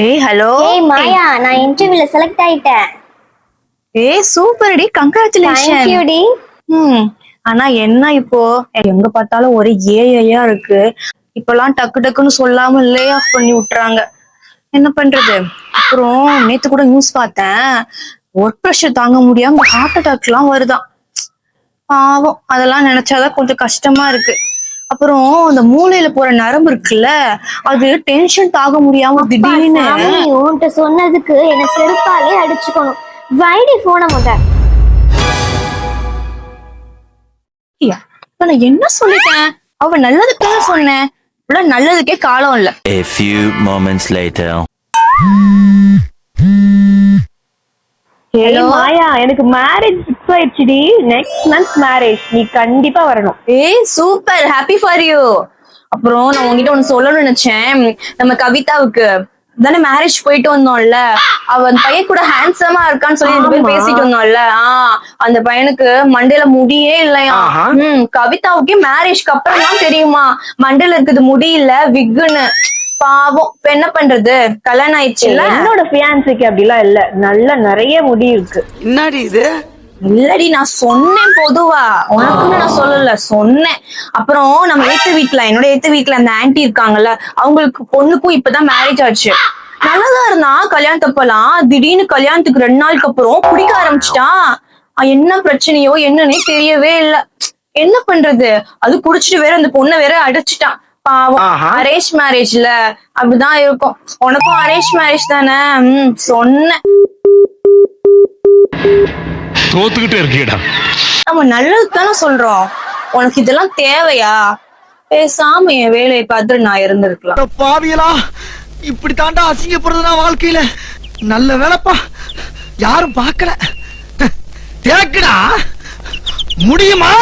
ஏய் ஹலோ. ஏய் மாயா, நான் இன்டர்வியூல செலக்ட் ஆயிட்டேன். ஏய் சூப்பர் டி, கங்க்ராச்சுலேஷன். Thank you டி. ஆனா என்ன இப்போ எங்க பார்த்தாலும் ஒரே ஏஐயா இருக்கு. இப்பெல்லாம் டக்கு டக்குன்னு சொல்லாம லே ஆஃப் பண்ணி விட்டுறாங்க. என்ன பண்றது? அப்புறம் நேத்து கூட நியூஸ் பார்த்தேன், ஒர்க் ப்ரெஷர் தாங்க முடியாம ஹார்ட் அட்டாக் எல்லாம் வருதாம். பாவம், அதெல்லாம் நினைச்சாதான் கொஞ்சம் கஷ்டமா இருக்கு. அப்புறம் இந்த மூளையில போற நரம்பு இருக்குல்ல, அது டென்ஷன் தாங்க முடியாம திடீர்னு. சாமி, உன்கிட்ட சொன்னதுக்கு என்ன செருப்பாலே அடிச்சுக்கணும். வைடி போன முத. இப்ப நான் என்ன சொல்லிட்டேன்? அவ நல்லதுக்காக சொன்னேன். இவ்வளவு நல்லதுக்கே காலம் இல்ல. A few moments later. Hello Maya, எனக்கு மேரேஜ் ஃபிக்ஸ் ஆயிடுச்சுடி. நெக்ஸ்ட் மந்த் மேரேஜ், நீ கண்டிப்பா வரணும். ஏய் சூப்பர், ஹாப்பி ஃபார் யூ. அப்புறம் நான் உங்ககிட்ட ஒண்ணு சொல்லணும்னு நினைச்சேன். நம்ம கவிதாவுக்கு தானே மேரேஜ் போயிட்டு வந்தோம்ல, அவ அந்த பையன் கூட ஹேண்ட்ஸமா இருக்கான்னு சொல்லி ரெண்டு பேரும் பேசிட்டு வந்தோம்ல. அந்த பையனுக்கு மண்டையில முடியே இல்லையா. கவிதாவுக்கே மேரேஜ்க்கு அப்புறம் தான் தெரியுமா மண்டையில இருக்குது முடி இல்ல, விக்குன்னு. பாவம், இப்ப என்ன பண்றது? கல்யாணம் ஆயிடுச்சுல்ல. என்னோட ஃபியான்சிக்கு அப்படிலாம் இல்ல, நல்ல நிறைய முடி இருக்கு. என்னடி இது? இல்லடி, நான் சொன்னேன் பொதுவா, உனக்குன்னு நான் சொல்லல, சொன்னேன். அப்புறம் நம்ம என்னோட ஏத்த வீட்டுல அந்த ஆன்டி இருக்காங்கல்ல, அவங்களுக்கு பொண்ணுக்கும் இப்பதான் மேரேஜ் ஆச்சு. நல்லதான் இருந்தா கல்யாணத்தப்பெல்லாம், திடீர்னு கல்யாணத்துக்கு 2 நாளுக்கு அப்புறம் குடிக்க ஆரம்பிச்சுட்டான். என்ன பிரச்சனையோ என்னன்னே தெரியவே இல்ல. என்ன பண்றது? அது குடிச்சிட்டு வேற அந்த பொண்ணை வேற அடிச்சுட்டான். பாவம், அரேஞ்ச் மேரேஜ்ல அப்படிதான் இருக்கும். உனக்கும் அரேஞ்ச் மேரேஜ் தானே? சொன்னேன். தோத்துக்கிட்டே இருக்கீடா. நம்ம நல்லது தானே சொல்றோம். உனக்கு இதெல்லாம் தேவையா? பேசாம என் வேலையை பார்த்து நான் இருந்திருக்கலாம். பாவியலா, இப்படி தாண்டா அசிங்கப்படுறதுனா வாழ்க்கையில. நல்ல வேலைப்பா, யாரும் பார்க்கல. தேக்குடா முடியுமா?